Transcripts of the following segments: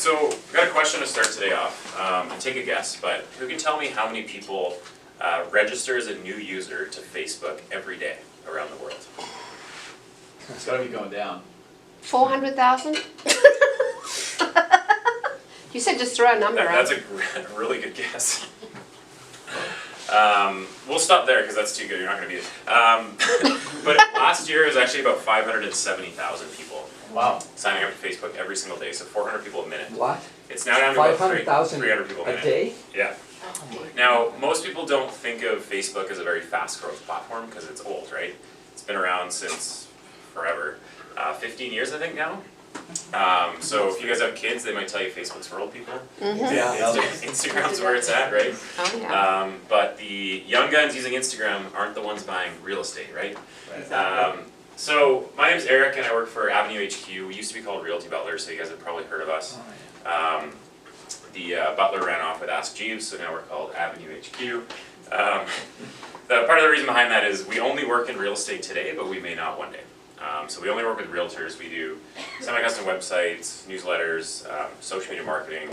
So, I've got a question to start today off, and take a guess, but who can tell me how many people register as a new user to Facebook every day around the world? It's gotta be going down. 400,000? You said just throw a number out. That's a really good guess. We'll stop there because that's too good, you're not going to beat it. But last year it was actually about 570,000 people. Wow. Signing up to Facebook every single day, so 400 people a minute. What? It's now down to about 500,000 300 people a minute. a day? Yeah. Now, most people don't think of Facebook as a very fast growth platform because it's old, right? It's been around since forever. 15 years I think now. So if you guys have kids, they might tell you Facebook's for old people. Yeah. Instagram's where it's at, right? Oh, yeah. But the young guns using Instagram aren't the ones buying real estate, right? So my name's Eric and I work for Avenue HQ. We used to be called Realty Butler, so you guys have probably heard of us. The Butler ran off with Ask Jeeves, so now we're called Avenue HQ. The part of the reason behind that is we only work in real estate today, but we may not one day. So we only work with realtors. We do semi-custom websites, newsletters, social media marketing.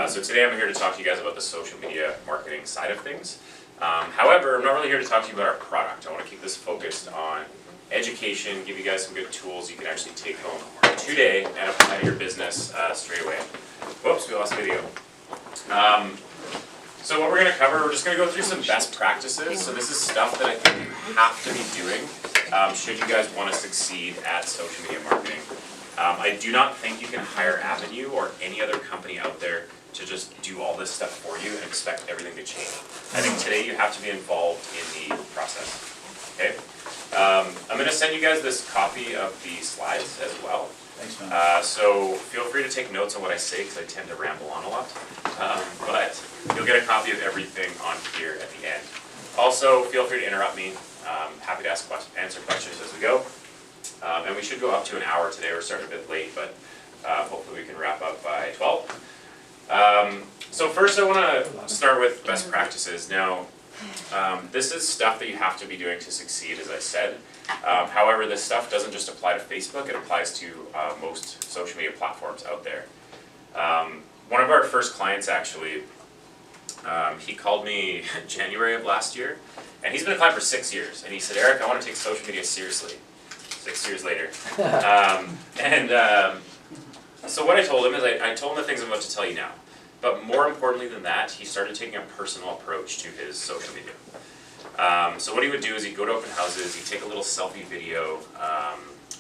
So today I'm here to talk to you guys about the social media marketing side of things. However, I'm not really here to talk to you about our product. I want to keep this focused on education, give you guys some good tools you can actually take home today and apply to your business straight away. Whoops, we lost video. So what we're going to cover, we're just going to go through some best practices. So this is stuff that I think you have to be doing should you guys want to succeed at social media marketing. I do not think you can hire Avenue or any other company out there to just do all this stuff for you and expect everything to change. I think today you have to be involved in the process. Okay? I'm going to send you guys this copy of the slides as well. Thanks, man. So feel free to take notes on what I say because I tend to ramble on a lot. But you'll get a copy of everything on here at the end. Also, feel free to interrupt me. Happy to answer questions as we go. And we should go up to an hour today. We're starting a bit late, but hopefully we can wrap up by 12. So first I want to start with best practices. Now, this is stuff that you have to be doing to succeed, as I said. However, this stuff doesn't just apply to Facebook, it applies to most social media platforms out there. One of our first clients actually, he called me January of last year, and he's been a client for 6 years, and he said, Eric, I want to take social media seriously. 6 years later. So what I told him is I told him the things I'm about to tell you now. But more importantly than that, he started taking a personal approach to his social media. So what he would do is he'd go to open houses, he'd take a little selfie video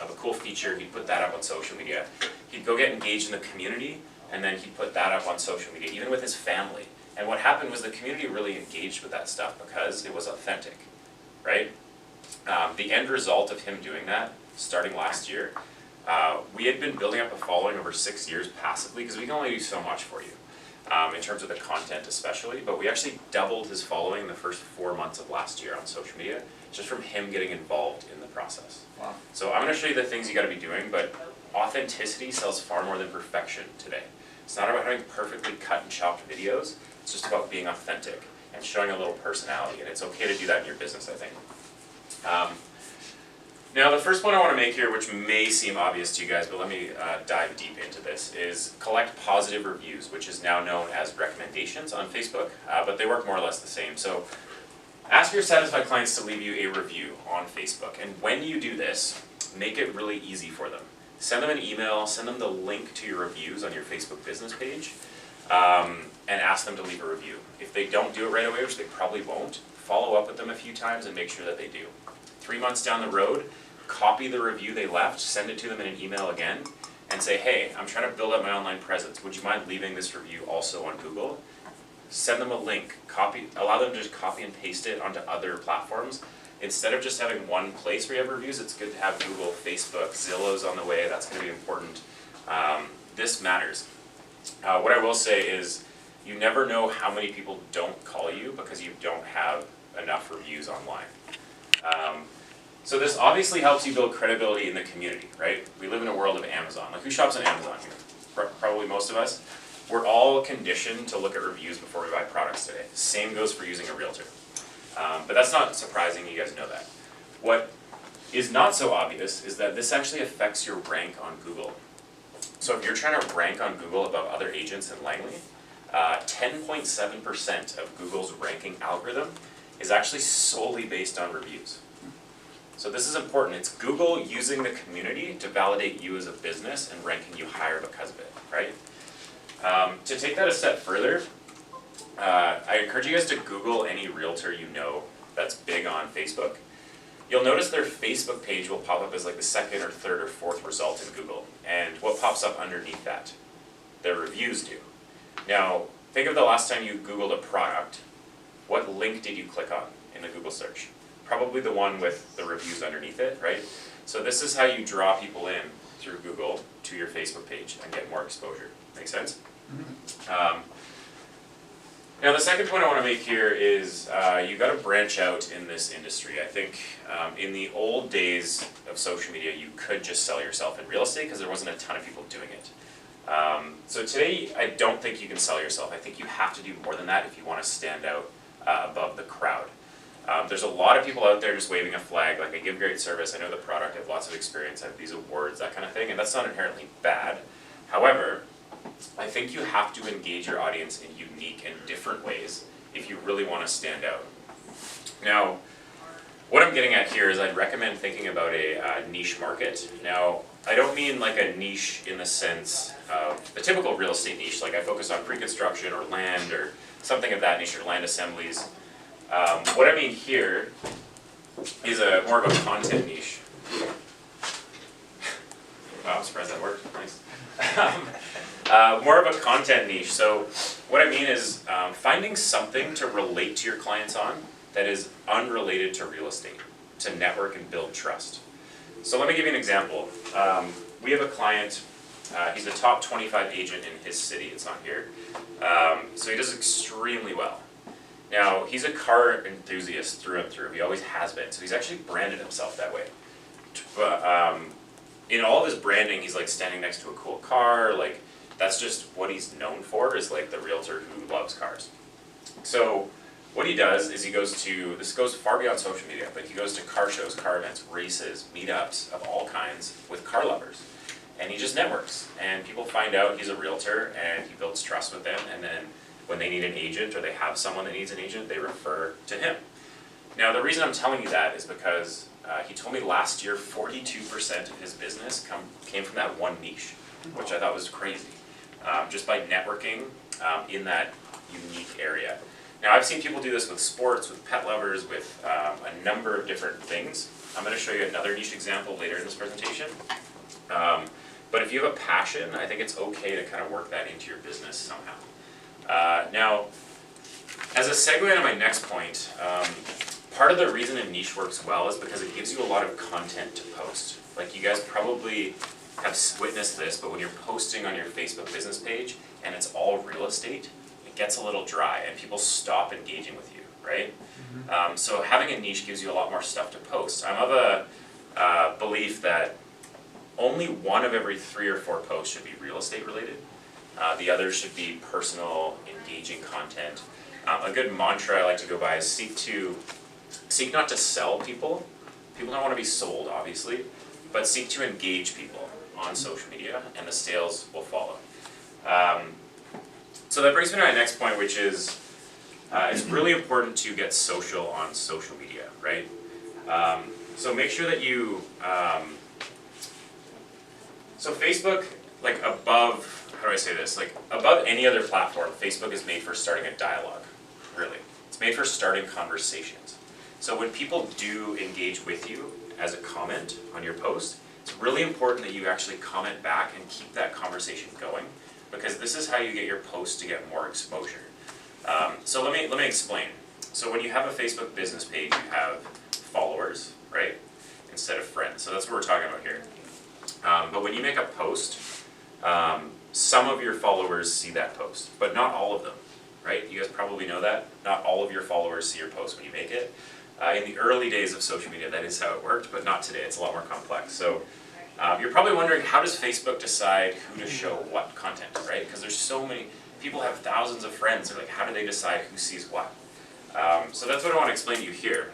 of a cool feature, he'd put that up on social media. He'd go get engaged in the community, and then he'd put that up on social media, even with his family. And what happened was the community really engaged with that stuff because it was authentic, right? The end result of him doing that, starting last year, we had been building up a following over 6 years passively because we can only do so much for you. In terms of the content especially, but we actually doubled his following in the first 4 months of last year on social media, just from him getting involved in the process. Wow. So I'm going to show you the things you got to be doing, but authenticity sells far more than perfection today. It's not about having perfectly cut and chopped videos, it's just about being authentic and showing a little personality, and it's okay to do that in your business, I think. Now the first point I want to make here, which may seem obvious to you guys, but let me dive deep into this, is collect positive reviews, which is now known as recommendations on Facebook, but they work more or less the same. So ask your satisfied clients to leave you a review on Facebook, and when you do this, make it really easy for them. Send them an email, send them the link to your reviews on your Facebook business page, and ask them to leave a review. If they don't do it right away, which they probably won't, follow up with them a few times and make sure that they do. 3 months down the road, copy the review they left, send it to them in an email again, and say, hey, I'm trying to build up my online presence. Would you mind leaving this review also on Google? Send them a link, allow them to just copy and paste it onto other platforms. Instead of just having one place where you have reviews, it's good to have Google, Facebook, Zillow's on the way. That's going to be important. This matters. What I will say is you never know how many people don't call you because you don't have enough reviews online. So this obviously helps you build credibility in the community, right? We live in a world of Amazon. Like, who shops on Amazon here? Probably most of us. We're all conditioned to look at reviews before we buy products today. Same goes for using a realtor. But that's not surprising, you guys know that. What is not so obvious is that this actually affects your rank on Google. So if you're trying to rank on Google above other agents in Langley, 10.7% of Google's ranking algorithm is actually solely based on reviews. So this is important. It's Google using the community to validate you as a business and ranking you higher because of it, right? To take that a step further, I encourage you guys to Google any realtor you know that's big on Facebook. You'll notice their Facebook page will pop up as like the second or third or fourth result in Google. And what pops up underneath that? Their reviews do. Now, think of the last time you Googled a product. What link did you click on in the Google search? Probably the one with the reviews underneath it, right? So this is how you draw people in through Google to your Facebook page and get more exposure. Make sense? Now the second point I want to make here is you got to branch out in this industry. I think in the old days of social media you could just sell yourself in real estate because there wasn't a ton of people doing it. So today I don't think you can sell yourself. I think you have to do more than that if you want to stand out above the crowd. There's a lot of people out there just waving a flag, like I give great service, I know the product, I have lots of experience, I have these awards, that kind of thing, and that's not inherently bad. However, I think you have to engage your audience in unique and different ways if you really want to stand out. Now, what I'm getting at here is I'd recommend thinking about a niche market. Now, I don't mean like a niche in the sense of the typical real estate niche, like I focus on pre-construction or land or something of that nature, land assemblies. What I mean here is more of a content niche. Wow, I'm surprised that worked, nice. More of a content niche. So what I mean is finding something to relate to your clients on that is unrelated to real estate, to network and build trust. So let me give you an example. We have a client, he's a top 25 agent in his city, it's not here. So he does extremely well. Now, he's a car enthusiast through and through, he always has been, so he's actually branded himself that way. In all of his branding, he's like standing next to a cool car, like that's just what he's known for, is like the realtor who loves cars. So what he does is he goes to, this goes far beyond social media, but he goes to car shows, car events, races, meetups of all kinds with car lovers. And he just networks, and people find out he's a realtor, and he builds trust with them, and then when they need an agent or they have someone that needs an agent, they refer to him. Now the reason I'm telling you that is because he told me last year 42% of his business came from that one niche, which I thought was crazy, just by networking in that unique area. Now I've seen people do this with sports, with pet lovers, with a number of different things. I'm going to show you another niche example later in this presentation. But if you have a passion, I think it's okay to kind of work that into your business somehow. Now, as a segue into my next point, part of the reason a niche works well is because it gives you a lot of content to post. Like you guys probably have witnessed this, but when you're posting on your Facebook business page and it's all real estate, it gets a little dry and people stop engaging with you, right? So having a niche gives you a lot more stuff to post. I'm of a belief that only one of every 3 or 4 posts should be real estate related. The others should be personal, engaging content. A good mantra I like to go by is seek not to sell people. People don't want to be sold, obviously, but seek to engage people on social media, and the sales will follow. So that brings me to my next point, which is it's really important to get social on social media, right? So make sure that you, so Facebook, like above, how do I say this? Like above any other platform, Facebook is made for starting a dialogue, really. It's made for starting conversations. So when people do engage with you as a comment on your post, it's really important that you actually comment back and keep that conversation going, because this is how you get your post to get more exposure. So let me explain. So when you have a Facebook business page, you have followers, right? Instead of friends. So that's what we're talking about here. But when you make a post, some of your followers see that post, but not all of them, right? You guys probably know that. Not all of your followers see your post when you make it. In the early days of social media, that is how it worked, but not today. It's a lot more complex. So you're probably wondering, how does Facebook decide who to show what content, right? Because there's so many, people have thousands of friends. They're like, how do they decide who sees what? So that's what I want to explain to you here.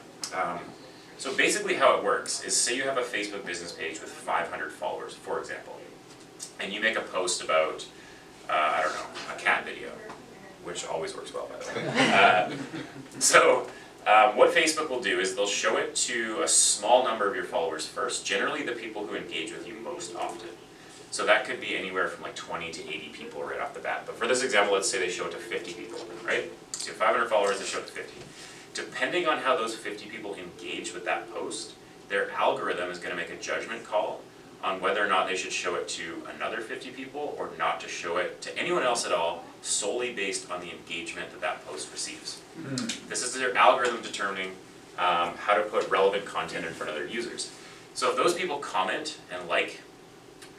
So basically how it works is, say you have a Facebook business page with 500 followers, for example. and you make a post about, I don't know, a cat video, which always works well, by the way. What Facebook will do is they'll show it to a small number of your followers first, generally the people who engage with you most often. So that could be anywhere from like 20 to 80 people right off the bat. But for this example, let's say they show it to 50 people, right? So you have 500 followers, they show it to 50. Depending on how those 50 people engage with that post, their algorithm is going to make a judgment call on whether or not they should show it to another 50 people or not to show it to anyone else at all, solely based on the engagement that that post receives. This is their algorithm determining how to put relevant content in front of their users. So if those people comment and like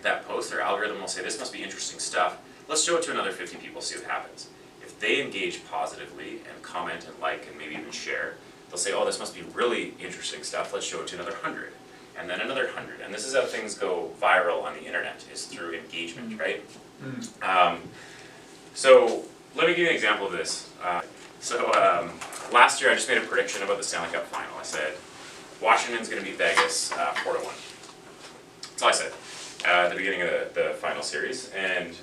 that post, their algorithm will say, this must be interesting stuff, let's show it to another 50 people, see what happens. If they engage positively and comment and like and maybe even share, they'll say, oh, this must be really interesting stuff, let's show it to another 100. And then another 100. And this is how things go viral on the internet, is through engagement, right? So let me give you an example of this. Last year I just made a prediction about the Stanley Cup final. I said, Washington's going to beat Vegas 4-1. That's all I said at the beginning of the final series. And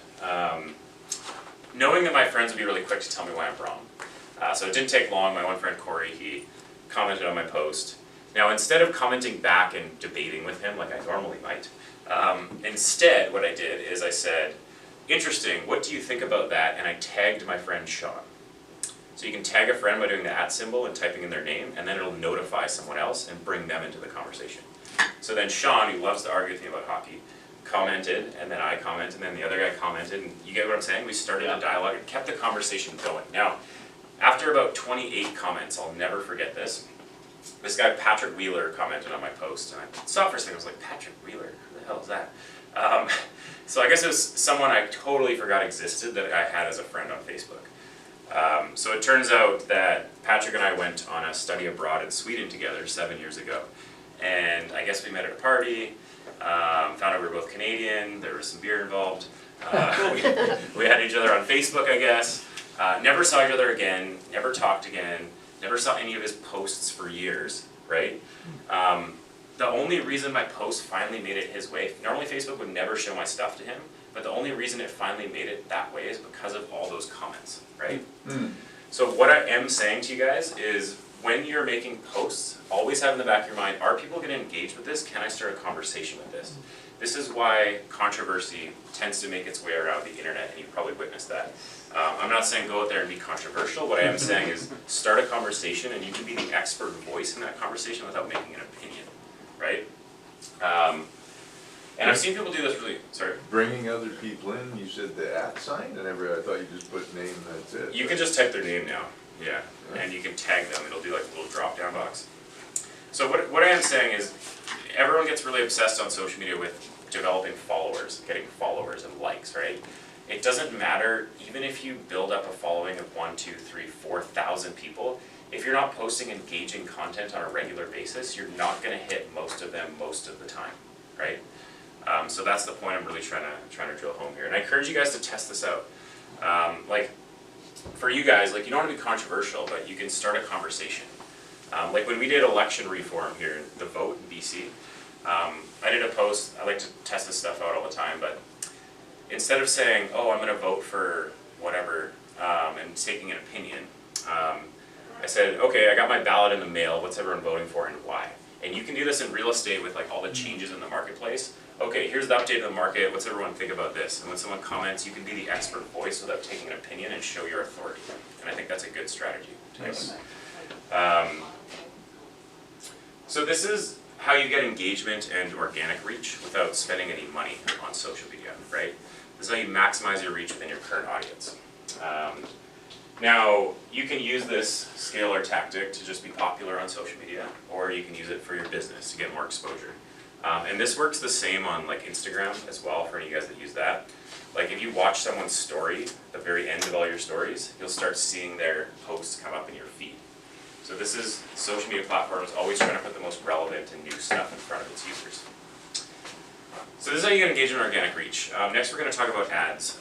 knowing that my friends would be really quick to tell me why I'm wrong. So it didn't take long. My one friend Corey, he commented on my post. Now, instead of commenting back and debating with him like I normally might, instead what I did is I said, interesting, what do you think about that? And I tagged my friend Sean. So you can tag a friend by doing the @ symbol and typing in their name, and then it'll notify someone else and bring them into the conversation. So then Sean, who loves to argue with me about hockey, commented, and then I commented, and then the other guy commented, and you get what I'm saying? We started a dialogue and kept the conversation going. Now, after about 28 comments, I'll never forget this. This guy, Patrick Wheeler, commented on my post, and I saw it for a second, I was like, Patrick Wheeler? Who the hell is that? So I guess it was someone I totally forgot existed that I had as a friend on Facebook. So it turns out that Patrick and I went on a study abroad in Sweden together 7 years ago. And I guess we met at a party, found out we were both Canadian, there was some beer involved. We had each other on Facebook, I guess. Never saw each other again, never talked again, never saw any of his posts for years, right? The only reason my post finally made it his way, normally Facebook would never show my stuff to him, but the only reason it finally made it that way is because of all those comments, right? So what I am saying to you guys is, when you're making posts, always have in the back of your mind, are people going to engage with this? Can I start a conversation with this? This is why controversy tends to make its way around the internet, and you've probably witnessed that. I'm not saying go out there and be controversial. What I am saying is start a conversation, and you can be the expert voice in that conversation without making an opinion, right? And I've seen people do this really, sorry? Bringing other people in, you said the @ sign? I thought you just put name, that's it. You can just type their name now, yeah, and you can tag them. It'll do like a little drop-down box. So what I am saying is, everyone gets really obsessed on social media with developing followers, getting followers and likes, right? It doesn't matter, even if you build up a following of 1, 2, 3, 4,000 people, if you're not posting engaging content on a regular basis, you're not going to hit most of them most of the time, right? So that's the point I'm really trying to drill home here. And I encourage you guys to test this out. Like, for you guys, like, you don't want to be controversial, but you can start a conversation. Like when we did election reform here, the vote in BC, I did a post. I like to test this stuff out all the time, but instead of saying, oh, I'm going to vote for whatever, and taking an opinion, I said, okay, I got my ballot in the mail, what's everyone voting for and why? And you can do this in real estate with like all the changes in the marketplace. Okay, here's the update of the market, what's everyone think about this? And when someone comments, you can be the expert voice without taking an opinion and show your authority. And I think that's a good strategy. Nice. So this is how you get engagement and organic reach without spending any money on social media, right? This is how you maximize your reach within your current audience. Now, you can use this skill or tactic to just be popular on social media, or you can use it for your business to get more exposure. And this works the same on like Instagram as well, for any of you guys that use that. Like if you watch someone's story, the very end of all your stories, you'll start seeing their posts come up in your feed. So this is social media platforms always trying to put the most relevant and new stuff in front of its users. So this is how you get engagement and organic reach. Next we're going to talk about ads.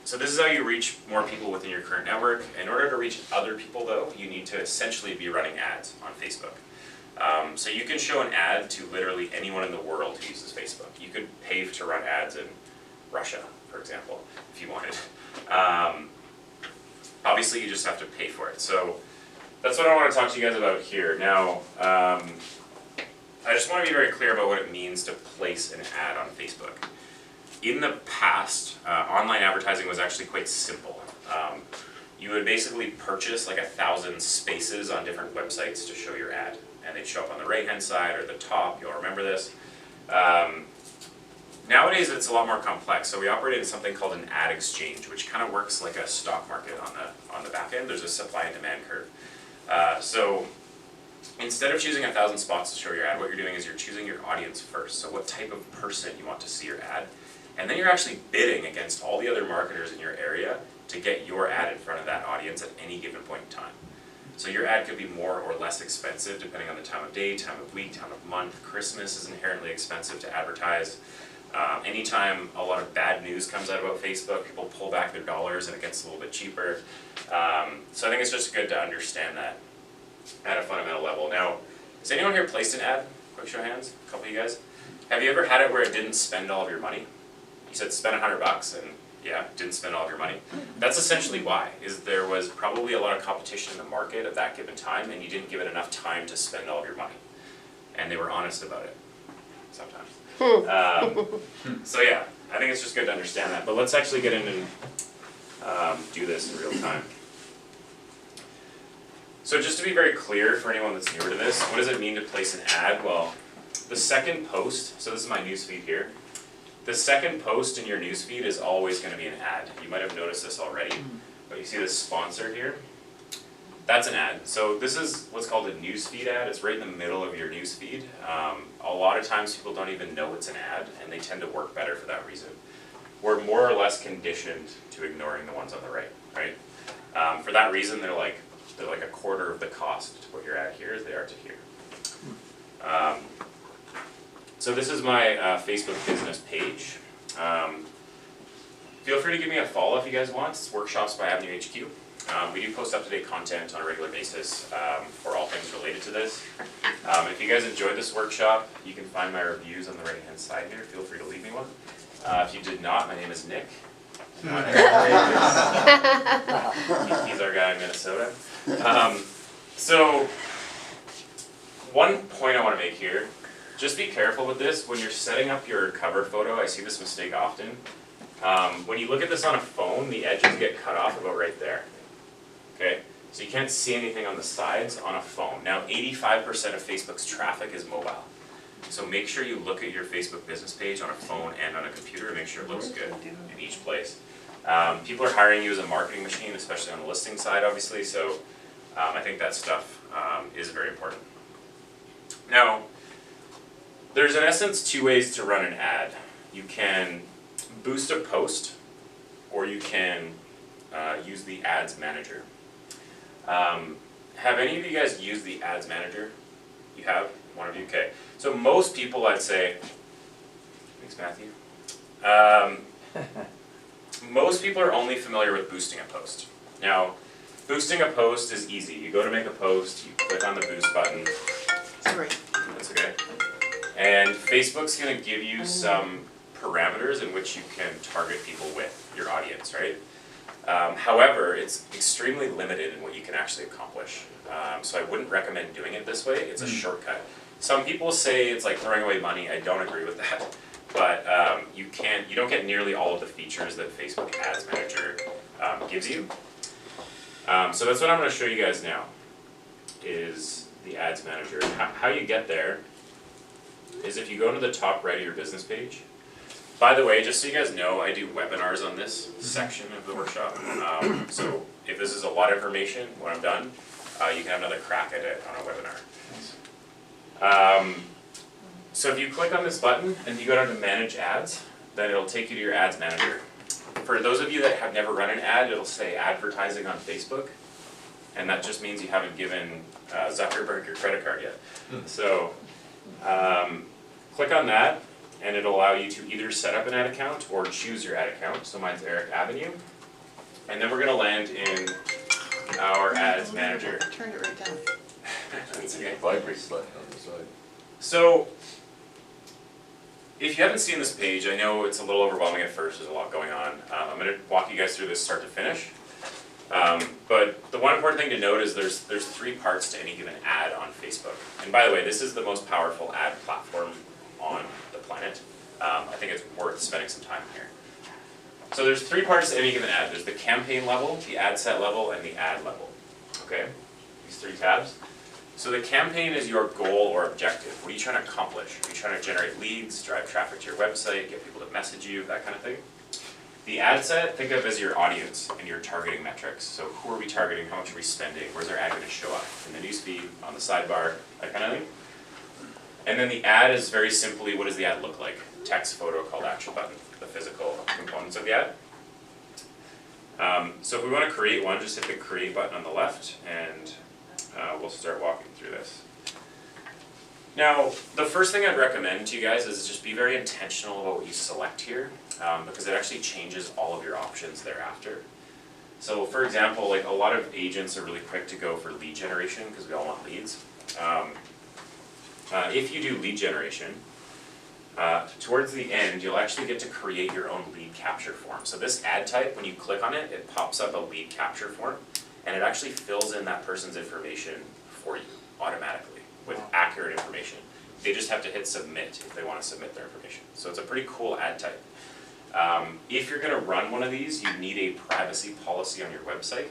So this is how you reach more people within your current network. In order to reach other people though, you need to essentially be running ads on Facebook. So you can show an ad to literally anyone in the world who uses Facebook. You could pay to run ads in Russia, for example, if you wanted. Obviously, you just have to pay for it. So that's what I want to talk to you guys about here. Now, I just want to be very clear about what it means to place an ad on Facebook. In the past, online advertising was actually quite simple. You would basically purchase like 1,000 spaces on different websites to show your ad. And they'd show up on the right-hand side or the top, you'll remember this. Nowadays it's a lot more complex, so we operate in something called an ad exchange, which kind of works like a stock market on the back end. There's a supply and demand curve. So instead of choosing 1,000 spots to show your ad, what you're doing is you're choosing your audience first. So what type of person you want to see your ad, and then you're actually bidding against all the other marketers in your area to get your ad in front of that audience at any given point in time. So your ad could be more or less expensive depending on the time of day, time of week, time of month. Christmas is inherently expensive to advertise. Anytime a lot of bad news comes out about Facebook, people pull back their dollars and it gets a little bit cheaper. So I think it's just good to understand that at a fundamental level. Now, has anyone here placed an ad? Quick show of hands, a couple of you guys. Have you ever had it where it didn't spend all of your money? You said spend $100 and yeah, didn't spend all of your money. That's essentially why, is there was probably a lot of competition in the market at that given time and you didn't give it enough time to spend all of your money. And they were honest about it, sometimes. So yeah, I think it's just good to understand that. But let's actually get in and do this in real time. So just to be very clear for anyone that's newer to this, what does it mean to place an ad? Well, the second post, so this is my newsfeed here. The second post in your newsfeed is always going to be an ad. You might have noticed this already, but you see this sponsor here? That's an ad. So this is what's called a newsfeed ad. It's right in the middle of your newsfeed. A lot of times people don't even know it's an ad, and they tend to work better for that reason. We're more or less conditioned to ignoring the ones on the right, right? For that reason, they're like a quarter of the cost to put your ad here as they are to here. So this is my Facebook business page. Feel free to give me a follow if you guys want. It's Workshops by Avenue HQ. We do post up-to-date content on a regular basis for all things related to this. If you guys enjoyed this workshop, you can find my reviews on the right-hand side here. Feel free to leave me one. If you did not, my name is Nick. He's our guy in Minnesota. So one point I want to make here, just be careful with this. When you're setting up your cover photo, I see this mistake often. When you look at this on a phone, the edges get cut off about right there. Okay, so you can't see anything on the sides on a phone. Now, 85% of Facebook's traffic is mobile. So make sure you look at your Facebook business page on a phone and on a computer to make sure it looks good in each place. People are hiring you as a marketing machine, especially on the listing side, obviously, so I think that stuff is very important. Now, there's in essence two ways to run an ad. You can boost a post, or you can use the ads manager. Have any of you guys used the ads manager? You have? One of you? Okay. So most people, I'd say, thanks Matthew. Most people are only familiar with boosting a post. Now, boosting a post is easy. You go to make a post, you click on the boost button. Sorry. That's okay. And Facebook's going to give you some parameters in which you can target people with, your audience, right? However, it's extremely limited in what you can actually accomplish. So I wouldn't recommend doing it this way. It's a shortcut. Some people say it's like throwing away money. I don't agree with that. But you don't get nearly all of the features that Facebook Ads Manager gives you. So that's what I'm going to show you guys now, is the Ads Manager. How you get there is if you go to the top right of your business page. By the way, just so you guys know, I do webinars on this section of the workshop. So if this is a lot of information, when I'm done, you can have another crack at it on a webinar. So if you click on this button and you go down to Manage Ads, then it'll take you to your Ads Manager. For those of you that have never run an ad, it'll say Advertising on Facebook, and that just means you haven't given Zuckerberg your credit card yet. So click on that, and it'll allow you to either set up an ad account or choose your ad account. So mine's Eric Avenue. And then we're going to land in our Ads Manager. Turned it right down. That's okay. Vibrate button on the side. So, if you haven't seen this page, I know it's a little overwhelming at first, there's a lot going on. I'm gonna walk you guys through this start to finish. But the one important thing to note is there's 3 parts to any given ad on Facebook. And by the way, this is the most powerful ad platform on the planet. I think it's worth spending some time here. So there's 3 parts to any given ad. There's the campaign level, the ad set level, and the ad level. Okay? These 3 tabs. So the campaign is your goal or objective. What are you trying to accomplish? Are you trying to generate leads, drive traffic to your website, get people to message you, that kind of thing? The ad set, think of as your audience and your targeting metrics. So who are we targeting, how much are we spending, where's our ad going to show up? In the newsfeed, on the sidebar, that kind of thing. And then the ad is very simply, what does the ad look like? Text, photo, call to action button, the physical components of the ad. So if we want to create one, just hit the create button on the left and we'll start walking through this. Now, the first thing I'd recommend to you guys is just be very intentional about what you select here, because it actually changes all of your options thereafter. So for example, like a lot of agents are really quick to go for lead generation because we all want leads. If you do lead generation, towards the end, you'll actually get to create your own lead capture form. So this ad type, when you click on it, it pops up a lead capture form, and it actually fills in that person's information for you automatically with accurate information. They just have to hit submit if they want to submit their information. So it's a pretty cool ad type. If you're going to run one of these, you need a privacy policy on your website.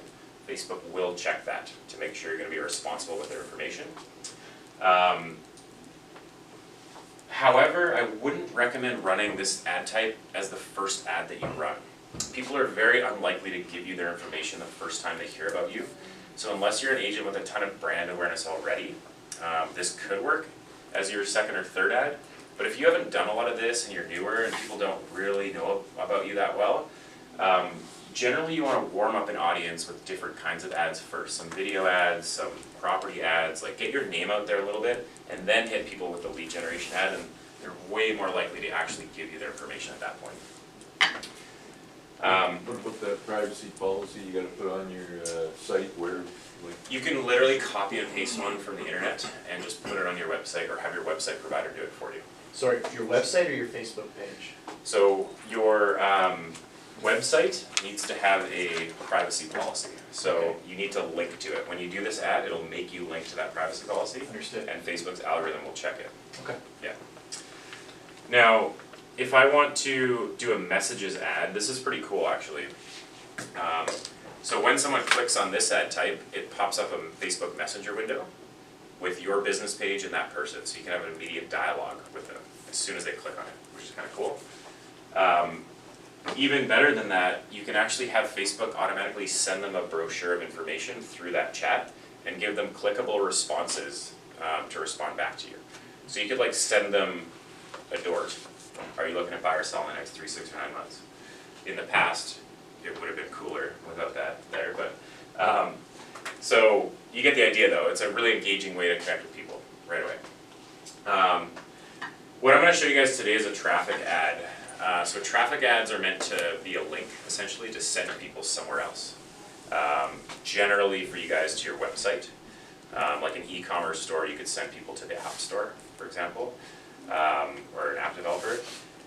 Facebook will check that to make sure you're going to be responsible with their information. However, I wouldn't recommend running this ad type as the first ad that you run. People are very unlikely to give you their information the first time they hear about you. So unless you're an agent with a ton of brand awareness already, this could work as your second or third ad. But if you haven't done a lot of this and you're newer and people don't really know about you that well, generally you want to warm up an audience with different kinds of ads first. Some video ads, some property ads, like get your name out there a little bit and then hit people with the lead generation ad, and they're way more likely to actually give you their information at that point. What about that privacy policy you gotta put on your site where, like? You can literally copy and paste one from the internet and just put it on your website or have your website provider do it for you. Sorry, your website or your Facebook page? So your website needs to have a privacy policy. So Okay. you need to link to it. When you do this ad, it'll make you link to that privacy policy. Understood. And Facebook's algorithm will check it. Okay. Yeah. Now, if I want to do a messages ad, this is pretty cool actually. So when someone clicks on this ad type, it pops up a Facebook Messenger window with your business page and that person. So you can have an immediate dialogue with them as soon as they click on it, which is kind of cool. Even better than that, you can actually have Facebook automatically send them a brochure of information through that chat and give them clickable responses to respond back to you. So you could like send them a DORT. Are you looking to buy or sell in the next 3, 6, or 9 months? In the past, it would have been cooler without that there, but so you get the idea though. It's a really engaging way to connect with people right away. What I'm going to show you guys today is a traffic ad. So traffic ads are meant to be a link, essentially, to send people somewhere else. Generally for you guys to your website. Like an e-commerce store, you could send people to the App Store, for example, or an app developer.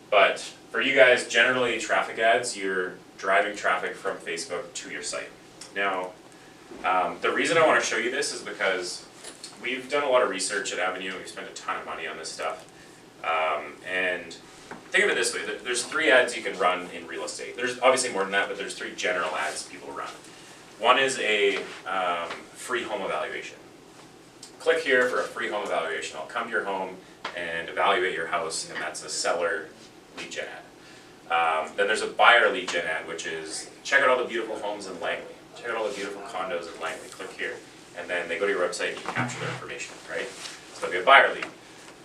But for you guys, generally traffic ads, you're driving traffic from Facebook to your site. Now, the reason I want to show you this is because we've done a lot of research at Avenue, we've spent a ton of money on this stuff, and think of it this way, there's 3 ads you can run in real estate. There's obviously more than that, but there's 3 general ads people run. One is a free home evaluation. Click here for a free home evaluation. I'll come to your home and evaluate your house, and that's a seller lead gen ad. Then there's a buyer lead gen ad, which is check out all the beautiful homes in Langley. Check out all the beautiful condos in Langley. Click here. And then they go to your website and you capture their information, right? So that'll be a buyer lead.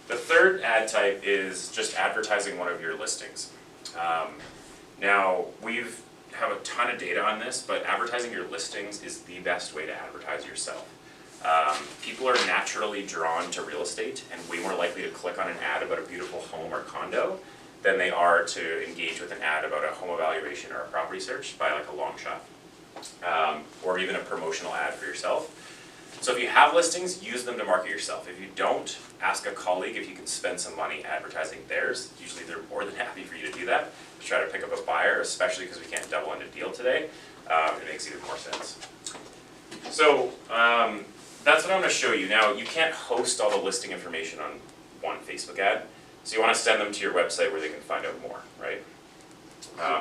The third ad type is just advertising one of your listings. Now, we've have a ton of data on this, but advertising your listings is the best way to advertise yourself. People are naturally drawn to real estate and way more likely to click on an ad about a beautiful home or condo than they are to engage with an ad about a home evaluation or a property search by like a long shot, or even a promotional ad for yourself. So if you have listings, use them to market yourself. If you don't, ask a colleague if you can spend some money advertising theirs. Usually they're more than happy for you to do that, to try to pick up a buyer, especially because we can't double end a deal today. It makes even more sense. So that's what I'm going to show you. Now, you can't host all the listing information on one Facebook ad, so you want to send them to your website where they can find out more, right?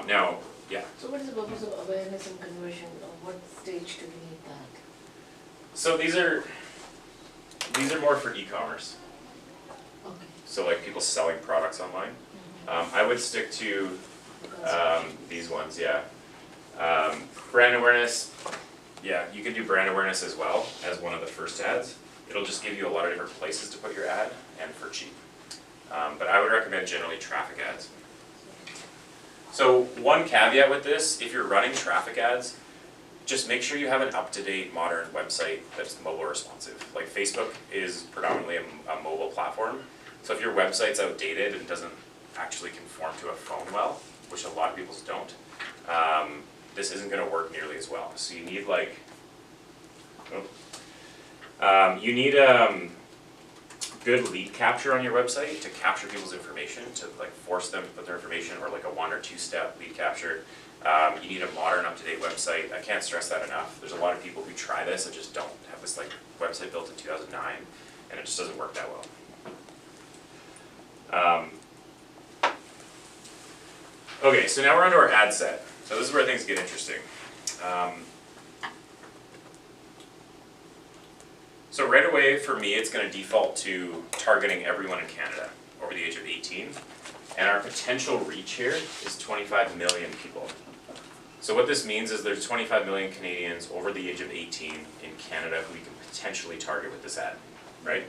Now, yeah. So what is the purpose of awareness and conversion, or what stage do we need that? So these are more for e-commerce. Okay. So like people selling products online. I would stick to these ones, yeah. Brand awareness, yeah, you can do brand awareness as well as one of the first ads. It'll just give you a lot of different places to put your ad and for cheap. But I would recommend generally traffic ads. So one caveat with this, if you're running traffic ads, just make sure you have an up-to-date modern website that's mobile responsive. Like Facebook is predominantly a mobile platform. So if your website's outdated and doesn't actually conform to a phone well, which a lot of people's don't, this isn't going to work nearly as well. So you need like, good lead capture on your website to capture people's information, to like force them to put their information, or like a 1 or 2 step lead capture. You need a modern, up-to-date website. I can't stress that enough. There's a lot of people who try this and just don't have this like website built in 2009, and it just doesn't work that well. Okay, so now we're onto our ad set. So this is where things get interesting. So right away, for me, it's going to default to targeting everyone in Canada over the age of 18. And our potential reach here is 25 million people. So what this means is there's 25 million Canadians over the age of 18 in Canada who we can potentially target with this ad, right?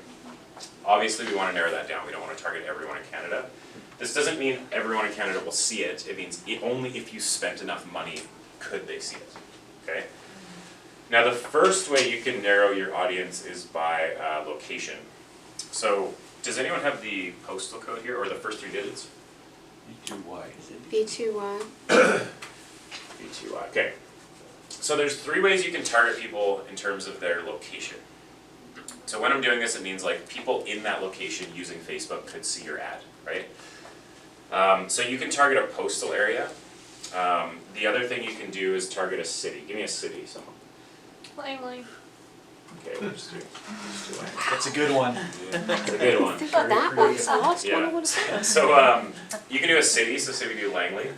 Obviously, we want to narrow that down. We don't want to target everyone in Canada. This doesn't mean everyone in Canada will see it. It means only if you spent enough money could they see it, okay? Now the first way you can narrow your audience is by location. So does anyone have the postal code here, or the first 3 digits? B2Y. B2Y. B2Y, okay. So there's 3 ways you can target people in terms of their location. So when I'm doing this, it means like people in that location using Facebook could see your ad, right? So you can target a postal area. The other thing you can do is target a city. Give me a city, someone. Langley. Okay, we'll just do Langley. That's a good one. It's a good one. Think about that one, so I just wonder Yeah. what it's like. So you can do a city, so say we do Langley.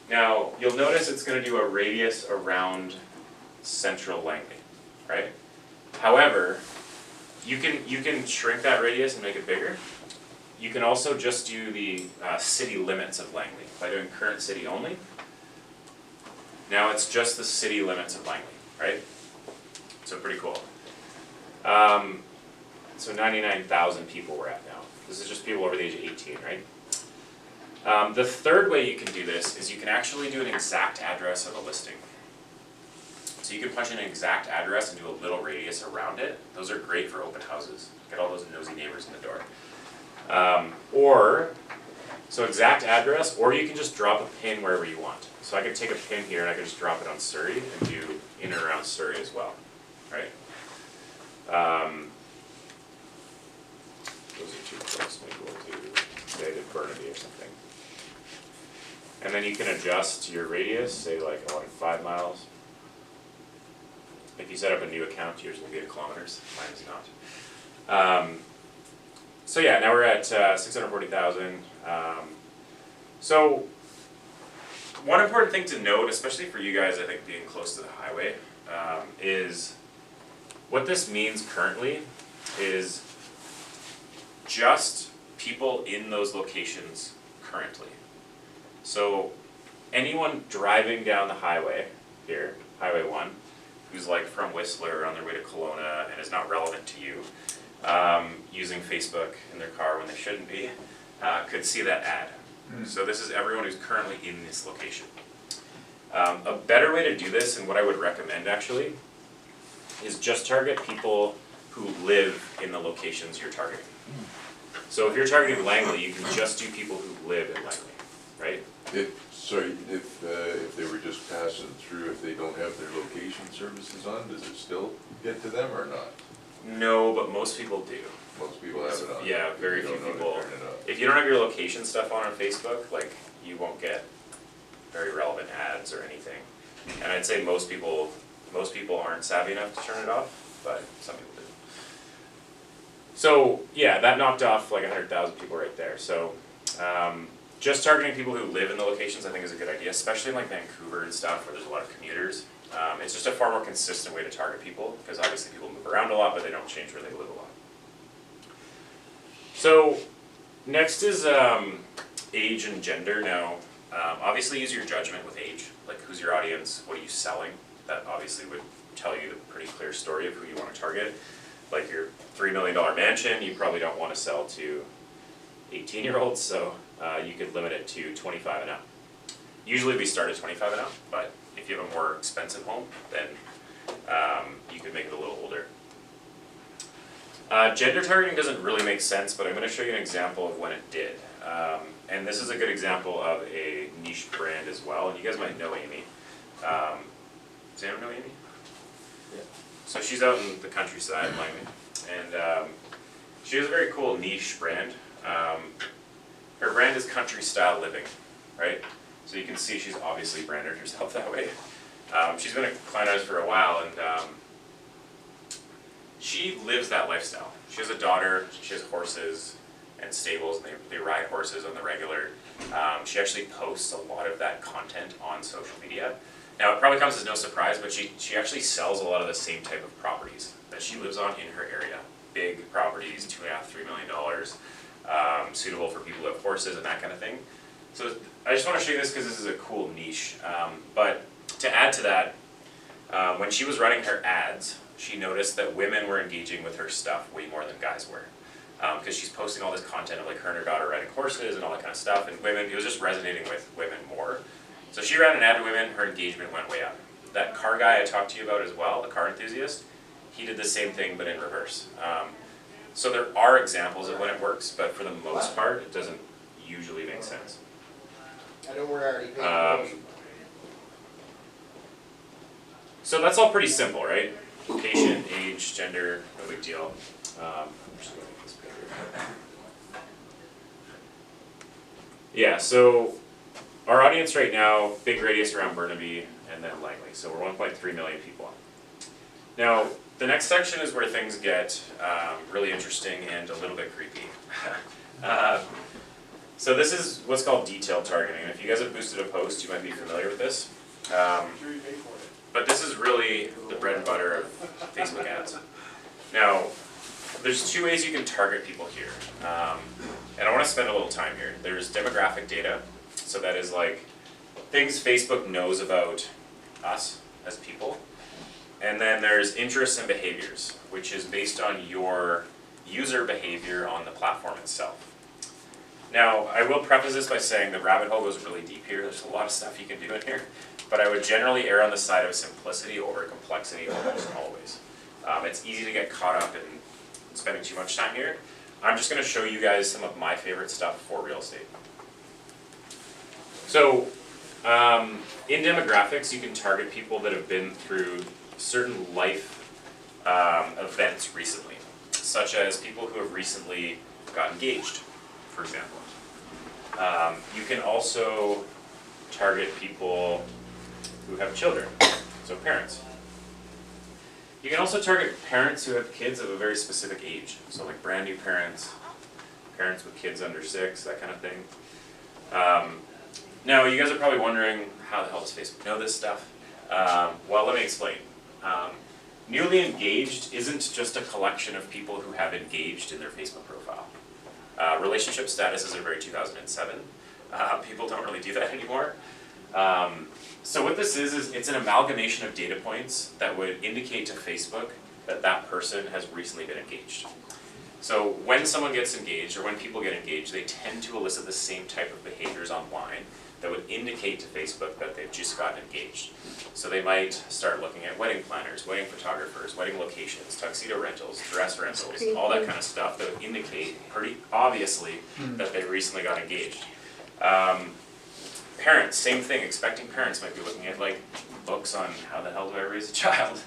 Now, you'll notice it's going to do a radius around central Langley, right? However, you can shrink that radius and make it bigger. You can also just do the city limits of Langley by doing current city only. Now it's just the city limits of Langley, right? So pretty cool. So 99,000 people we're at now. This is just people over the age of 18, right? The third way you can do this is you can actually do an exact address of a listing. So you can punch in an exact address and do a little radius around it. Those are great for open houses. Get all those nosy neighbors in the door. So exact address, or you can just drop a pin wherever you want. So I could take a pin here and I could just drop it on Surrey and do in and around Surrey as well, right? Those are too close, maybe we'll do, say, the Burnaby or something. And then you can adjust your radius, say like I wanted 5 miles. If you set up a new account, yours will be in kilometers, mine is not. So yeah, now we're at 640,000. So one important thing to note, especially for you guys, I think being close to the highway, is what this means currently is just people in those locations currently. So anyone driving down the highway here, Highway 1, who's like from Whistler on their way to Kelowna and is not relevant to you, using Facebook in their car when they shouldn't be, could see that ad. So this is everyone who's currently in this location. A better way to do this, and what I would recommend actually, is just target people who live in the locations you're targeting. So if you're targeting Langley, you can just do people who live in Langley, right? If they were just passing through, if they don't have their location services on, does it still get to them or not? No, but most people do. Most people have it on. Yeah, very You few don't know to people. turn it up. If you don't have your location stuff on Facebook, like, you won't get very relevant ads or anything. And I'd say most people aren't savvy enough to turn it off, but some people do. So, yeah, that knocked off like 100,000 people right there. So, just targeting people who live in the locations I think is a good idea, especially in like Vancouver and stuff where there's a lot of commuters. It's just a far more consistent way to target people, because obviously people move around a lot, but they don't change where they live a lot. So, next is age and gender. Now, obviously use your judgment with age, like who's your audience, what are you selling? That obviously would tell you the pretty clear story of who you want to target. Like your $3 million mansion, you probably don't want to sell to 18-year-olds, so you could limit it to 25 and up. Usually we start at 25 and up, but if you have a more expensive home, then you could make it a little older. Gender targeting doesn't really make sense, but I'm going to show you an example of when it did. And this is a good example of a niche brand as well, and you guys might know Amy. Does anyone know Amy? Yeah. So she's out in the countryside, Langley, and she has a very cool niche brand. Her brand is Country Style Living, right? So you can see she's obviously branded herself that way. She's been a client of ours for a while, and she lives that lifestyle. She has a daughter, she has horses and stables, and they ride horses on the regular. She actually posts a lot of that content on social media. Now, it probably comes as no surprise, but she actually sells a lot of the same type of properties that she lives on in her area. Big properties, $2.5–3 million, suitable for people who have horses and that kind of thing. So I just want to show you this because this is a cool niche. But to add to that, when she was running her ads, she noticed that women were engaging with her stuff way more than guys were. Because she's posting all this content of like her and her daughter riding horses and all that kind of stuff, and it was just resonating with women more. So she ran an ad to women, her engagement went way up. That car guy I talked to you about as well, the car enthusiast, he did the same thing but in reverse. So there are examples of when it works, but for the most part, it doesn't usually make sense. I know we're already paying. So that's all pretty simple, right? Location, age, gender, no big deal. I'm just gonna make this bigger. Yeah, so our audience right now, big radius around Burnaby and then Langley. So we're 1.3 million people. Now, the next section is where things get really interesting and a little bit creepy. So this is what's called detailed targeting. And if you guys have boosted a post, you might be familiar with this. But this is really the bread and butter of Facebook ads. Now, there's two ways you can target people here. And I want to spend a little time here. There's demographic data. So that is like things Facebook knows about us as people. And then there's interests and behaviors, which is based on your user behavior on the platform itself. Now, I will preface this by saying the rabbit hole goes really deep here. There's a lot of stuff you can do in here. But I would generally err on the side of simplicity over complexity almost always. It's easy to get caught up in spending too much time here. I'm just going to show you guys some of my favorite stuff for real estate. So, in demographics, you can target people that have been through certain life events recently, such as people who have recently got engaged, for example. You can also target people who have children, so parents. You can also target parents who have kids of a very specific age, so like brand new parents, parents with kids under 6, that kind of thing. Now, you guys are probably wondering, how the hell does Facebook know this stuff? Well, let me explain. Newly engaged isn't just a collection of people who have engaged in their Facebook profile. Relationship statuses are very 2007. People don't really do that anymore. So what this is it's an amalgamation of data points that would indicate to Facebook that that person has recently been engaged. So when someone gets engaged, or when people get engaged, they tend to elicit the same type of behaviors online that would indicate to Facebook that they've just gotten engaged. So they might start looking at wedding planners, wedding photographers, wedding locations, tuxedo rentals, dress rentals, all that kind of stuff that would indicate pretty obviously that they recently got engaged. Parents, same thing. Expecting parents might be looking at like books on how the hell do I raise a child,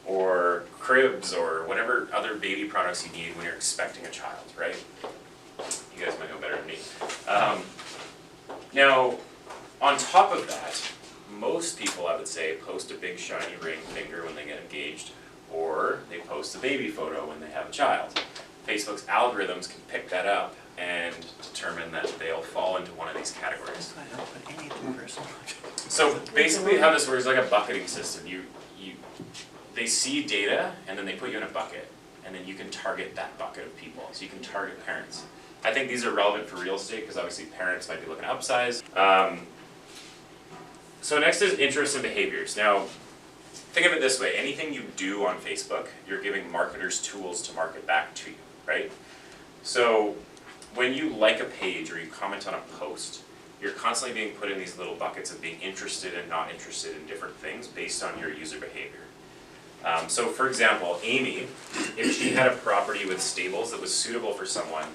or cribs or whatever other baby products you need when you're expecting a child, right? You guys might know better than me. Now, on top of that, most people, I would say, post a big shiny ring finger when they get engaged, or they post a baby photo when they have a child. Facebook's algorithms can pick that up and determine that they'll fall into one of these categories. So basically how this works is like a bucketing system. They see data and then they put you in a bucket, and then you can target that bucket of people. So you can target parents. I think these are relevant for real estate because obviously parents might be looking to upsize. So next is interests and behaviors. Now, think of it this way, anything you do on Facebook, you're giving marketers tools to market back to you, right? So when you like a page or you comment on a post, you're constantly being put in these little buckets of being interested and not interested in different things based on your user behavior. So for example, Amy, if she had a property with stables that was suitable for someone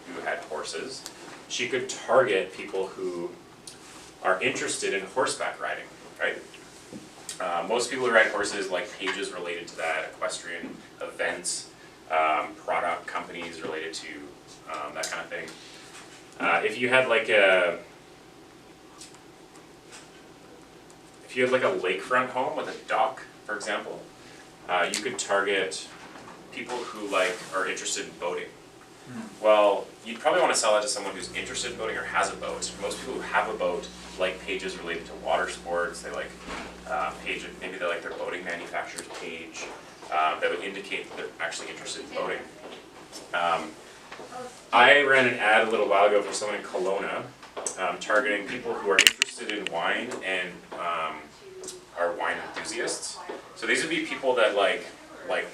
who had horses, she could target people who are interested in horseback riding, right? Most people who ride horses like pages related to that, equestrian events, product companies related to that kind of thing. If you had like a lakefront home with a dock, for example, you could target people who are interested in boating. Well, you'd probably want to sell that to someone who's interested in boating or has a boat. Most people who have a boat like pages related to water sports. They like maybe they like their boating manufacturer's page that would indicate that they're actually interested in boating. I ran an ad a little while ago for someone in Kelowna targeting people who are interested in wine and are wine enthusiasts. So these would be people that like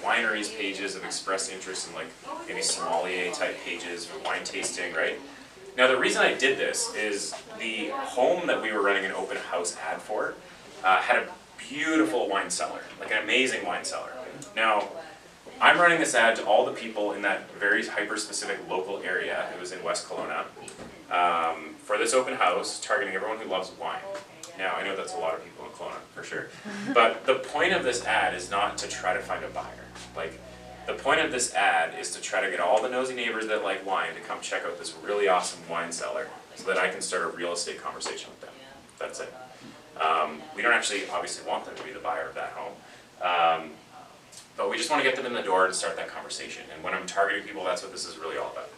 wineries pages have expressed interest in maybe sommelier type pages for wine tasting, right? Now the reason I did this is the home that we were running an open house ad for had a beautiful wine cellar, like an amazing wine cellar. Now, I'm running this ad to all the people in that very hyper-specific local area, it was in West Kelowna, for this open house, targeting everyone who loves wine. Now, I know that's a lot of people in Kelowna, for sure. But the point of this ad is not to try to find a buyer. The point of this ad is to try to get all the nosy neighbors that like wine to come check out this really awesome wine cellar so that I can start a real estate conversation with them. That's it. We don't actually obviously want them to be the buyer of that home. But we just want to get them in the door and start that conversation. And when I'm targeting people, that's what this is really all about.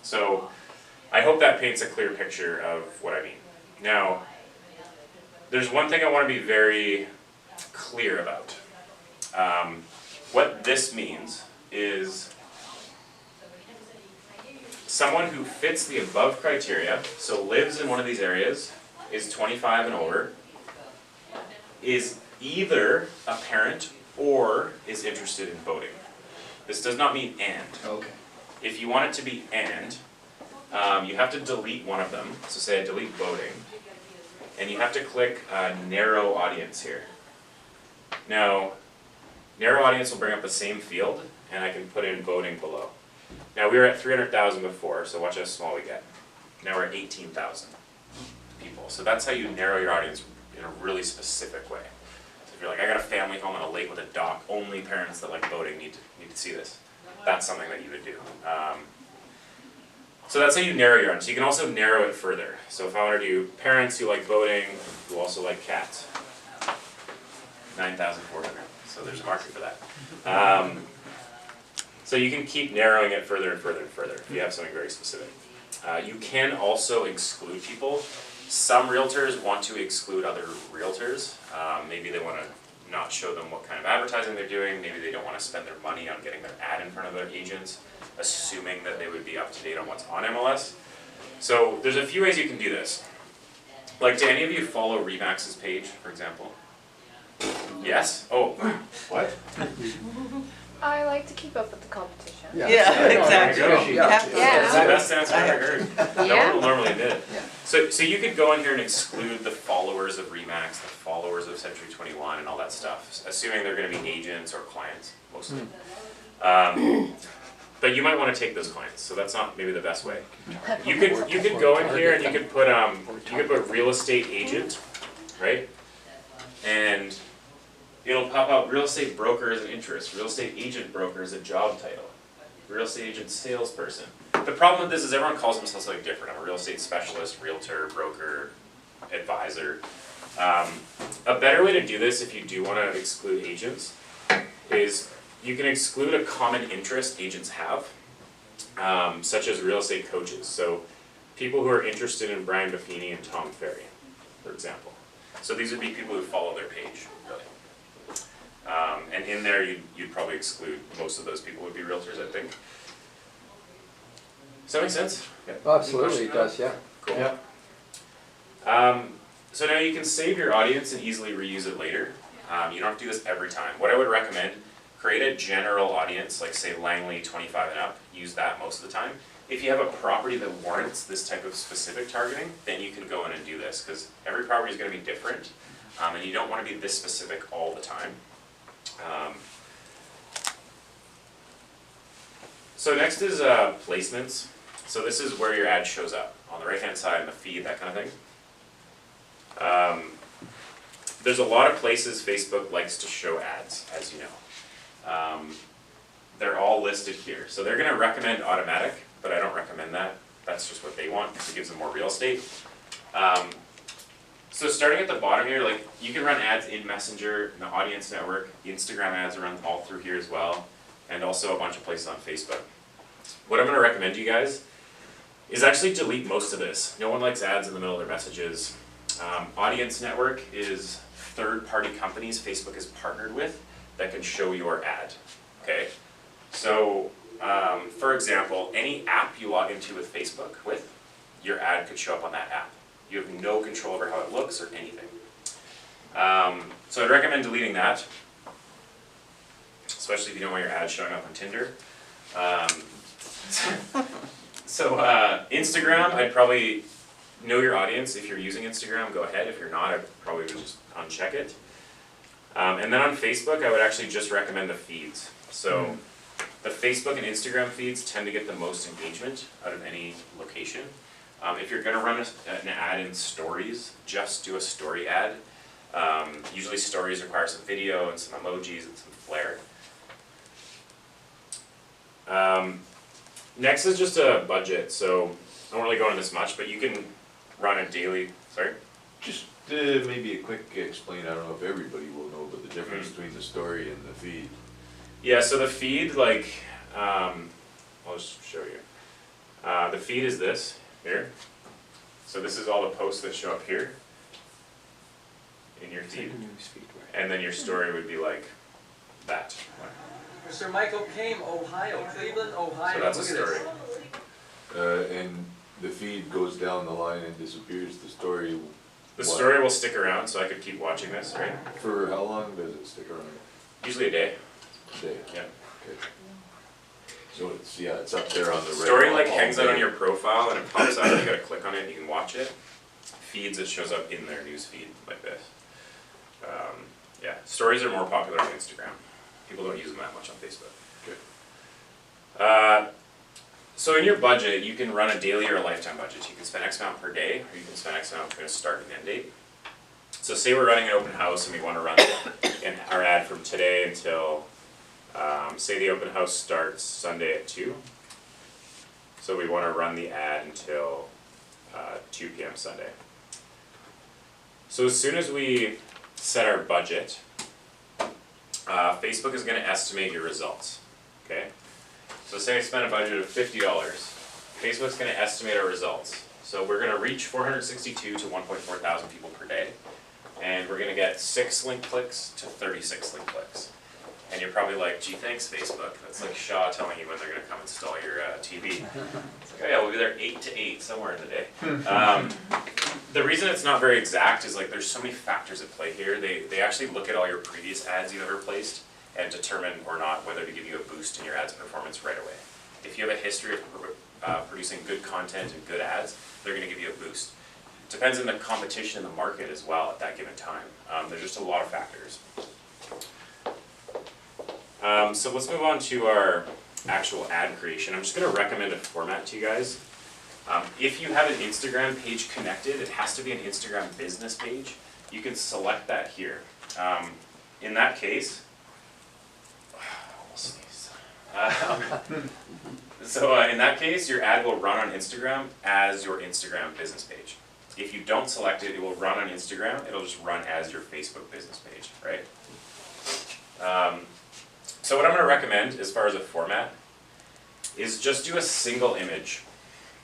So I hope that paints a clear picture of what I mean. Now, there's one thing I want to be very clear about. What this means is someone who fits the above criteria, so lives in one of these areas, is 25 and over, is either a parent or is interested in boating. This does not mean and. Okay. If you want it to be and, you have to delete one of them. So say I delete boating, and you have to click narrow audience here. Now, narrow audience will bring up the same field, and I can put in boating below. Now we were at 300,000 before, so watch how small we get. Now we're at 18,000 people. So that's how you narrow your audience in a really specific way. So if you're like, I got a family home on a lake with a dock, only parents that like boating need to see this. That's something that you would do. So that's how you narrow your audience. You can also narrow it further. So if I want to do parents who like boating, who also like cats, 9,400. So there's a market for that. So you can keep narrowing it further and further and further if you have something very specific. You can also exclude people. Some realtors want to exclude other realtors. Maybe they want to not show them what kind of advertising they're doing. Maybe they don't want to spend their money on getting their ad in front of their agents, assuming that they would be up to date on what's on MLS. So there's a few ways you can do this. Like, do any of you follow Remax's page, for example? Yes? Oh. What? I like to keep up with the competition. Yeah, There exactly. you go. You have to That's Yeah. the best answer I've ever heard. No one will normally admit it. Yeah. So you could go in here and exclude the followers of Remax, the followers of Century 21 and all that stuff, assuming they're going to be agents or clients, mostly. But you might want to take those clients, so that's not maybe the best way. You could go in here and you could put real estate agent, right? And it'll pop up real estate broker is an interest, real estate agent broker is a job title, real estate agent salesperson. The problem with this is everyone calls themselves something different. I'm a real estate specialist, realtor, broker, advisor. A better way to do this if you do want to exclude agents is you can exclude a common interest agents have, such as real estate coaches. So people who are interested in Brian Buffini and Tom Ferry, for example. So these would be people who follow their page, really. And in there, you'd probably exclude most of those people would be realtors, I think. Does that make sense? Oh, absolutely, it does, yeah. Cool. Yeah. So now you can save your audience and easily reuse it later. You don't have to do this every time. What I would recommend, create a general audience, like say Langley 25 and up, use that most of the time. If you have a property that warrants this type of specific targeting, then you can go in and do this, because every property is going to be different, and you don't want to be this specific all the time. So next is placements. So this is where your ad shows up, on the right-hand side in the feed, that kind of thing. There's a lot of places Facebook likes to show ads, as you know. They're all listed here. So they're going to recommend automatic, but I don't recommend that. That's just what they want because it gives them more real estate. So starting at the bottom here, like you can run ads in Messenger, in the Audience Network. Instagram ads are run all through here as well, and also a bunch of places on Facebook. What I'm going to recommend to you guys is actually delete most of this. No one likes ads in the middle of their messages. Audience Network is third-party companies Facebook is partnered with that can show your ad, okay? So, for example, any app you log into with Facebook with, your ad could show up on that app. You have no control over how it looks or anything. So I'd recommend deleting that, especially if you don't want your ad showing up on Tinder. Instagram, I'd probably know your audience. If you're using Instagram, go ahead. If you're not, I probably would just uncheck it. And then on Facebook, I would actually just recommend the feeds. So the Facebook and Instagram feeds tend to get the most engagement out of any location. If you're going to run an ad in stories, just do a story ad. Usually stories require some video and some emojis and some flair. Next is just a budget. So I won't really go into this much, but you can run a daily, sorry? Just maybe a quick explain, I don't know if everybody will know, but the difference between the story and the feed. Yeah, so the feed, like, I'll just show you. The feed is this, here. So this is all the posts that show up here in your feed. And then your story would be like that. Mr. Michael Kame, Ohio, Cleveland, Ohio. So that's a Look at story. this. And the feed goes down the line and disappears, the story. The story will stick around, so I could keep watching this, right? For how long does it stick around? Usually a day. A day? Yeah. Okay. So it's, yeah, it's up there on the red. Story like all hangs out day. on your profile and it pops out and you gotta click on it and you can watch it. Feeds, it shows up in their news feed like this. Yeah, stories are more popular on Instagram. People don't use them that much on Facebook. Okay. So in your budget, you can run a daily or a lifetime budget. You can spend X amount per day, or you can spend X amount between a start and end date. So say we're running an open house and we want to run our ad from today until, say the open house starts Sunday at 2. So we want to run the ad until 2 p.m. Sunday. So as soon as we set our budget, Facebook is going to estimate your results, okay? So say I spent a budget of $50, Facebook's going to estimate our results. So we're going to reach 462 to 1.4 thousand people per day, and we're going to get 6 link clicks to 36 link clicks. And you're probably like, gee, thanks Facebook. That's like Shaw telling you when they're going to come install your TV. It's like, oh yeah, we'll be there 8 to 8 somewhere in the day. The reason it's not very exact is like there's so many factors at play here. They actually look at all your previous ads you've ever placed and determine or not whether to give you a boost in your ads performance right away. If you have a history of producing good content and good ads, they're going to give you a boost. Depends on the competition in the market as well at that given time. There's just a lot of factors. So let's move on to our actual ad creation. I'm just going to recommend a format to you guys. If you have an Instagram page connected, it has to be an Instagram business page. You can select that here. In that case, sneeze. So in that case, your ad will run on Instagram as your Instagram business page. If you don't select it, it will run on Instagram. It'll just run as your Facebook business page, right? So what I'm going to recommend as far as a format is just do a single image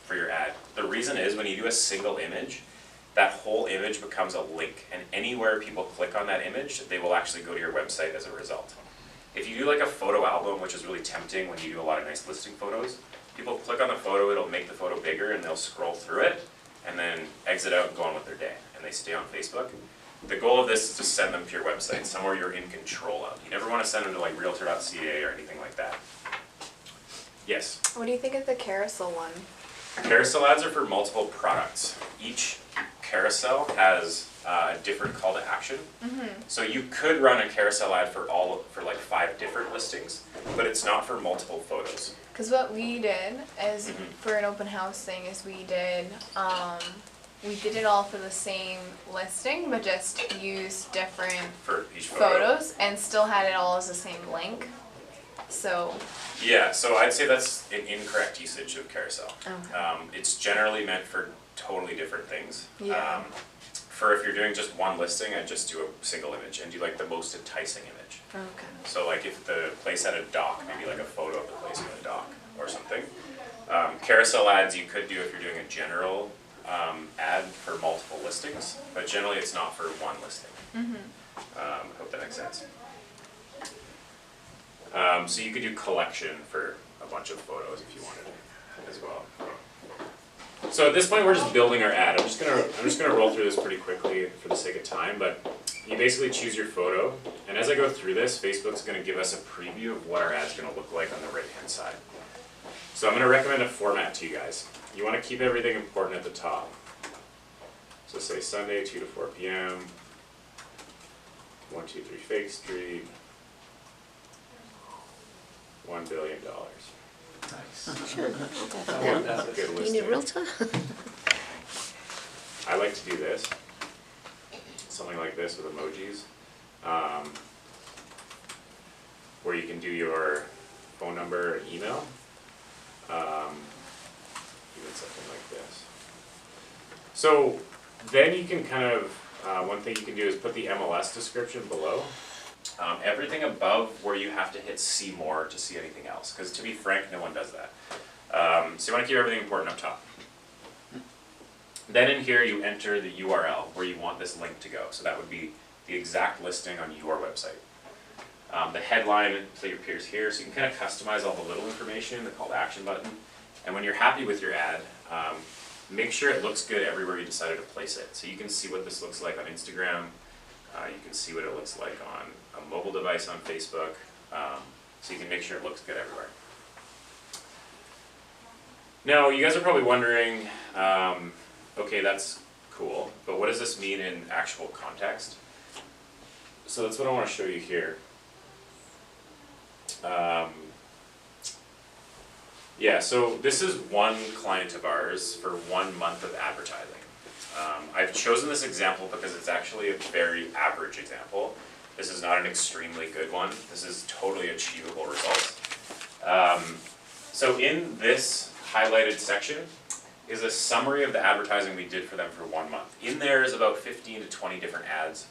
for your ad. The reason is when you do a single image, that whole image becomes a link, and anywhere people click on that image, they will actually go to your website as a result. If you do like a photo album, which is really tempting when you do a lot of nice listing photos, people click on the photo, it'll make the photo bigger, and they'll scroll through it, and then exit out and go on with their day, and they stay on Facebook. The goal of this is to send them to your website, somewhere you're in control of. You never want to send them to like realtor.ca or anything like that. Yes? What do you think of the carousel one? Carousel ads are for multiple products. Each carousel has a different call to action. So you could run a carousel ad for like 5 different listings, but it's not for multiple photos. Because what we did is for an open house thing is we did it all for the same listing, but just used different For each photo. photos and still had it all as the same link. So Yeah, so I'd say that's an incorrect usage of carousel. okay. It's generally meant for totally different things. Yeah. For if you're doing just one listing, I'd just do a single image and do like the most enticing image. Okay. So like if the place had a dock, maybe like a photo of the place with a dock or something. Carousel ads you could do if you're doing a general ad for multiple listings, but generally it's not for one listing. Hope that makes sense. So you could do collection for a bunch of photos if you wanted as well. So at this point we're just building our ad. I'm just gonna roll through this pretty quickly for the sake of time, but you basically choose your photo, and as I go through this, Facebook's gonna give us a preview of what our ad's gonna look like on the right hand side. So I'm gonna recommend a format to you guys. You wanna keep everything important at the top. So say Sunday 2 to 4 p.m. 123 Fake Street. $1 billion. Sure. That's a good You listing. need a realtor? I like to do this, something like this with emojis, where you can do your phone number and email, even something like this. So then you can kind of, one thing you can do is put the MLS description below. Everything above where you have to hit see more to see anything else, because to be frank, no one does that. So you want to keep everything important up top. Then in here you enter the URL where you want this link to go. So that would be the exact listing on your website. The headline appears here, so you can kind of customize all the little information, the call to action button. And when you're happy with your ad, make sure it looks good everywhere you decided to place it. So you can see what this looks like on Instagram. You can see what it looks like on a mobile device on Facebook. So you can make sure it looks good everywhere. Now, you guys are probably wondering, okay, that's cool, but what does this mean in actual context? So that's what I want to show you here. Yeah, so this is one client of ours for 1 month of advertising. I've chosen this example because it's actually a very average example. This is not an extremely good one. This is totally achievable results. So in this highlighted section is a summary of the advertising we did for them for 1 month. In there is about 15 to 20 different ads,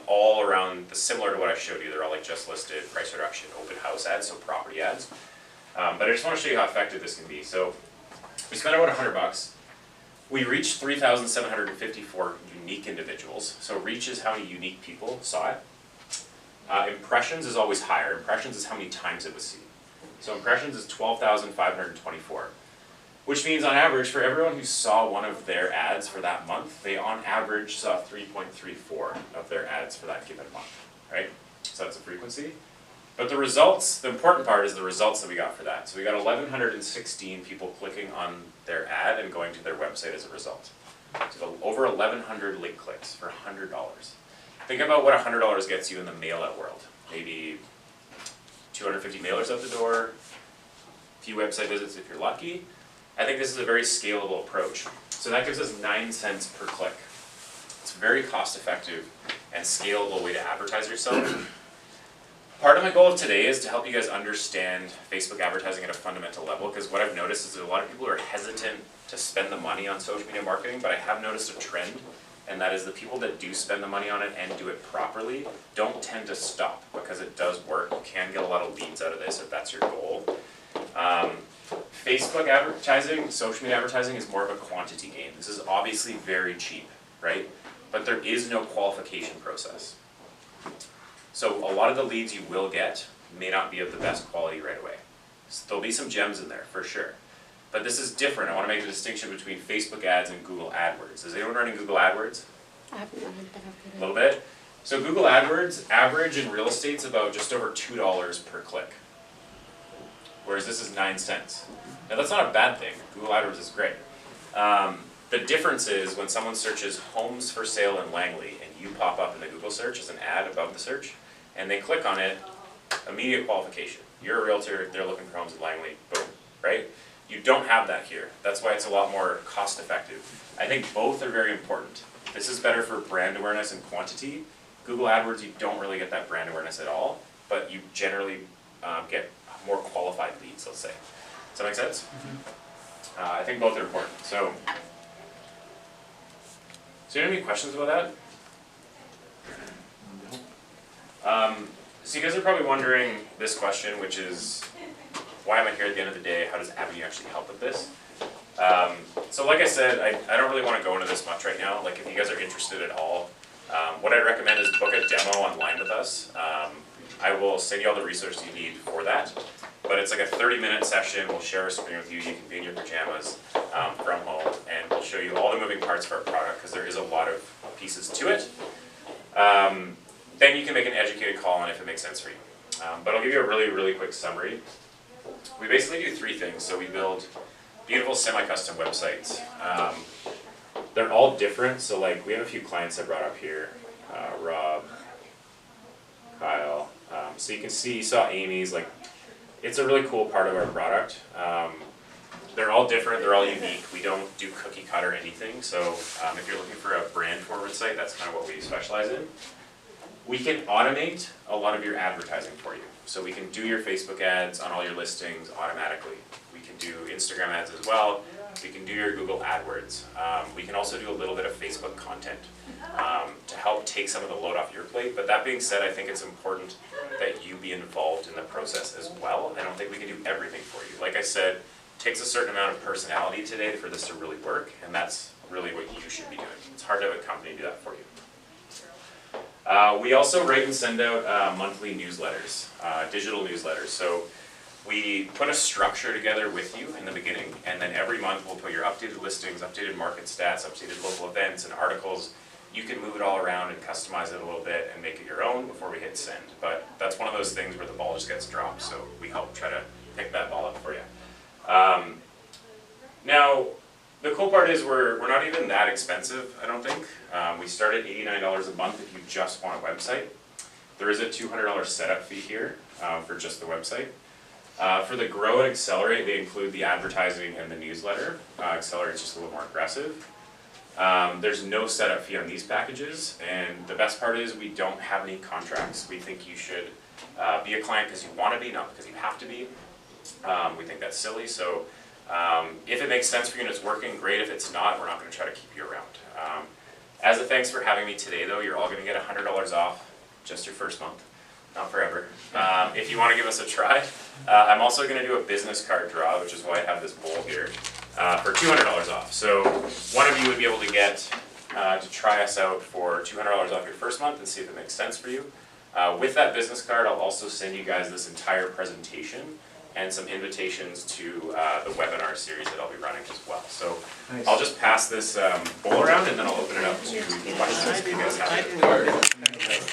all around similar to what I showed you. They're all like just listed, price reduction, open house ads, so property ads. But I just want to show you how effective this can be. So we spent about $100. We reached 3,754 unique individuals. So reach is how many unique people saw it. Impressions is always higher. Impressions is how many times it was seen. So impressions is 12,524, which means on average for everyone who saw one of their ads for that month, they on average saw 3.34 of their ads for that given month, right? So that's the frequency. But the results, the important part is the results that we got for that. So we got 1,116 people clicking on their ad and going to their website as a result. So over 1,100 link clicks for $100. Think about what $100 gets you in the mail-out world. Maybe 250 mailers out the door, a few website visits if you're lucky. I think this is a very scalable approach. So that gives us 9 cents per click. It's a very cost-effective and scalable way to advertise yourself. Part of my goal of today is to help you guys understand Facebook advertising at a fundamental level, because what I've noticed is that a lot of people are hesitant to spend the money on social media marketing, but I have noticed a trend, and that is the people that do spend the money on it and do it properly don't tend to stop, because it does work. You can get a lot of leads out of this if that's your goal. Facebook advertising, social media advertising is more of a quantity game. This is obviously very cheap, right? But there is no qualification process. So a lot of the leads you will get may not be of the best quality right away. So there'll be some gems in there for sure. But this is different. I want to make the distinction between Facebook ads and Google AdWords. Is anyone running Google AdWords? A little bit. So Google AdWords average in real estate's about just over $2 per click, whereas this is 9 cents. Now that's not a bad thing. Google AdWords is great. The difference is when someone searches homes for sale in Langley and you pop up in the Google search as an ad above the search, and they click on it, immediate qualification. You're a realtor, they're looking for homes in Langley, boom, right? You don't have that here. That's why it's a lot more cost effective. I think both are very important. This is better for brand awareness and quantity. Google AdWords, you don't really get that brand awareness at all, but you generally get more qualified leads, let's say. Does that make sense? I think both are important. So do you have any questions about that? So you guys are probably wondering this question, which is, why am I here at the end of the day? How does Avenue actually help with this? So like I said, I don't really want to go into this much right now. Like if you guys are interested at all, what I'd recommend is book a demo online with us. I will send you all the resources you need for that. But it's like a 30-minute session. We'll share a screen with you. You can be in your pajamas from home, and we'll show you all the moving parts of our product, because there is a lot of pieces to it. Then you can make an educated call on if it makes sense for you. But I'll give you a really, really quick summary. We basically do 3 things. So we build beautiful semi-custom websites. They're all different. So like we have a few clients I brought up here. Rob, Kyle. So you can see, you saw Amy's, like, it's a really cool part of our product. They're all different, they're all unique. We don't do cookie cutter anything. So if you're looking for a brand forward site, that's kind of what we specialize in. We can automate a lot of your advertising for you. So we can do your Facebook ads on all your listings automatically. We can do Instagram ads as well. We can do your Google AdWords. We can also do a little bit of Facebook content to help take some of the load off your plate. But that being said, I think it's important that you be involved in the process as well. I don't think we can do everything for you. Like I said, it takes a certain amount of personality today for this to really work, and that's really what you should be doing. It's hard to have a company do that for you. We also write and send out monthly newsletters, digital newsletters. So we put a structure together with you in the beginning, and then every month we'll put your updated listings, updated market stats, updated local events and articles. You can move it all around and customize it a little bit and make it your own before we hit send. But that's one of those things where the ball just gets dropped, so we help try to pick that ball up for you. Now, the cool part is we're not even that expensive, I don't think. We start at $89 a month if you just want a website. There is a $200 setup fee here for just the website. For the Grow and Accelerate, they include the advertising and the newsletter. Accelerate's just a little more aggressive. There's no setup fee on these packages, and the best part is we don't have any contracts. We think you should be a client because you want to be, not because you have to be. We think that's silly, so if it makes sense for you and it's working, great. If it's not, we're not going to try to keep you around. As a thanks for having me today, though, you're all going to get $100 off just your first month, not forever. If you want to give us a try, I'm also going to do a business card draw, which is why I have this bowl here, for $200 off. So one of you would be able to get to try us out for $200 off your first month and see if it makes sense for you. With that business card, I'll also send you guys this entire presentation and some invitations to the webinar series that I'll be running as well. So Nice. I'll just pass this bowl around, and then I'll open it up to questions if you guys have.